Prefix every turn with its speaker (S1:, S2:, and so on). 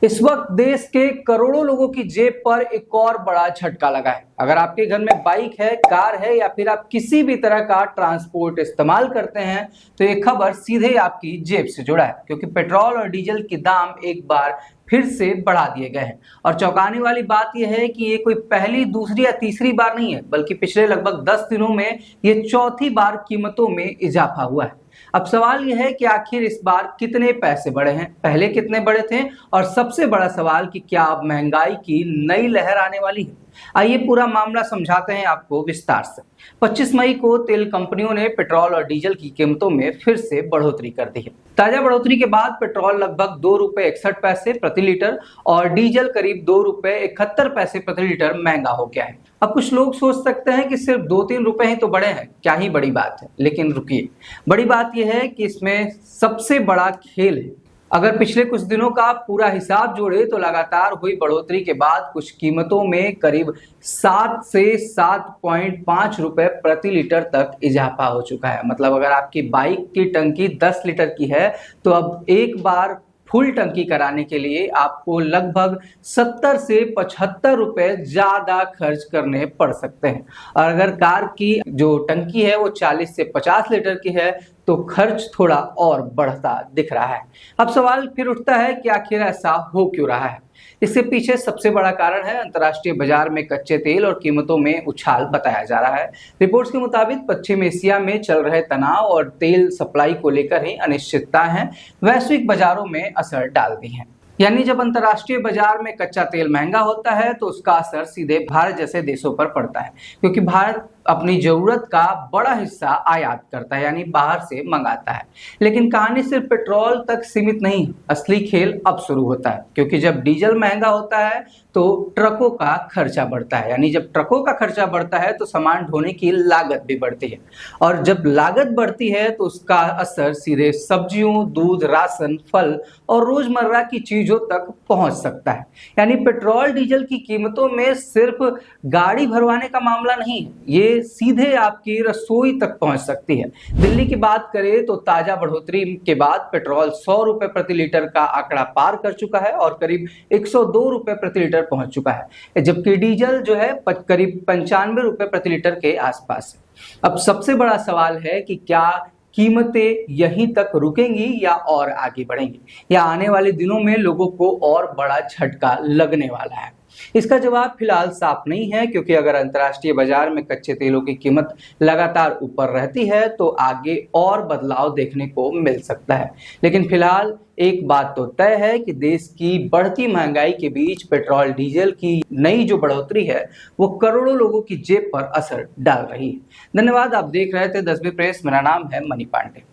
S1: इस वक्त देश के करोड़ों लोगों की जेब पर एक और बड़ा झटका लगा है। अगर आपके घर में बाइक है, कार है या फिर आप किसी भी तरह का ट्रांसपोर्ट इस्तेमाल करते हैं तो ये खबर सीधे आपकी जेब से जुड़ा है, क्योंकि पेट्रोल और डीजल के दाम एक बार फिर से बढ़ा दिए गए हैं। और चौंकाने वाली बात यह है कि ये कोई पहली, दूसरी या तीसरी बार नहीं है, बल्कि पिछले लगभग 10 दिनों में ये चौथी बार कीमतों में इजाफा हुआ है। अब सवाल यह है कि आखिर इस बार कितने पैसे बढ़े हैं, पहले कितने बढ़े थे, और सबसे बड़ा सवाल कि क्या अब महंगाई की नई लहर आने वाली है। आइए पूरा मामला समझाते हैं आपको विस्तार से। 25 मई को तेल कंपनियों ने पेट्रोल और डीजल की कीमतों में फिर से बढ़ोतरी कर दी है। ताजा बढ़ोतरी के बाद पेट्रोल लगभग ₹2.61 प्रति लीटर और डीजल करीब ₹2.71 प्रति लीटर महंगा हो गया है। अब कुछ लोग सोच सकते हैं कि सिर्फ 2-3 रुपए ही तो बढ़े हैं, क्या ही बड़ी बात है। लेकिन रुकिए, बड़ी बात यह है कि इसमें सबसे बड़ा खेल है। अगर पिछले कुछ दिनों का पूरा हिसाब जोड़े तो लगातार हुई बढ़ोतरी के बाद कुछ कीमतों में करीब 7 से 7.5 रुपए प्रति लीटर तक इजाफा हो चुका है। मतलब अगर आपकी बाइक की टंकी 10 लीटर की है तो अब एक बार फुल टंकी कराने के लिए आपको लगभग 70 से 75 रुपए ज्यादा खर्च करने पड़ सकते हैं। और अगर कार की जो टंकी है वो 40 से 50 लीटर की है तो खर्च थोड़ा और बढ़ता दिख रहा है। अब सवाल फिर उठता है कि आखिर ऐसा हो क्यों रहा है। इसके पीछे सबसे बड़ा कारण है अंतर्राष्ट्रीय बाजार में कच्चे तेल और कीमतों में उछाल बताया जा रहा है। रिपोर्ट्स के मुताबिक पश्चिम एशिया में चल रहे तनाव और तेल सप्लाई को लेकर ही अनिश्चितता है वैश्विक बाजारों में असर डाल दी है। यानी जब अंतर्राष्ट्रीय बाजार में कच्चा तेल महंगा होता है तो उसका असर सीधे भारत जैसे देशों पर पड़ता है, क्योंकि भारत अपनी जरूरत का बड़ा हिस्सा आयात करता है, यानी बाहर से मंगाता है। लेकिन कहानी सिर्फ पेट्रोल तक सीमित नहीं, असली खेल अब शुरू होता है, क्योंकि जब डीजल महंगा होता है तो ट्रकों का खर्चा बढ़ता है। यानी जब ट्रकों का खर्चा बढ़ता है तो सामान ढोने की लागत भी बढ़ती है, और जब लागत बढ़ती है तो उसका असर सीधे सब्जियों, दूध, राशन, फल और रोजमर्रा की चीजों तक पहुंच सकता है। यानी पेट्रोल डीजल की कीमतों में सिर्फ गाड़ी भरवाने का मामला नहीं है, ये सीधे आपकी रसोई तक पहुंच सकती है। दिल्ली की बात करें तो ताजा बढ़ोतरी के बाद पेट्रोल 100 रुपए प्रति लीटर का आंकड़ा पार कर चुका है और करीब 102 रुपए प्रति लीटर पहुंच चुका है, जबकि डीजल जो है करीब 95 रुपए प्रति लीटर के आसपास है। अब सबसे बड़ा सवाल है कि क्या कीमतें यहीं तक रुकेंगी या और आगे बढ़ेंगी, या आने वाले दिनों में लोगों को और बड़ा झटका लगने वाला है। इसका जवाब फिलहाल साफ नहीं है, क्योंकि अगर अंतर्राष्ट्रीय बाजार में कच्चे तेलों की कीमत लगातार ऊपर रहती है तो आगे और बदलाव देखने को मिल सकता है। लेकिन फिलहाल एक बात तो तय है कि देश की बढ़ती महंगाई के बीच पेट्रोल डीजल की नई जो बढ़ोतरी है वो करोड़ों लोगों की जेब पर असर डाल रही है। धन्यवाद। आप देख रहे थे 10 बजे प्रेस। मेरा नाम है मनी पांडे।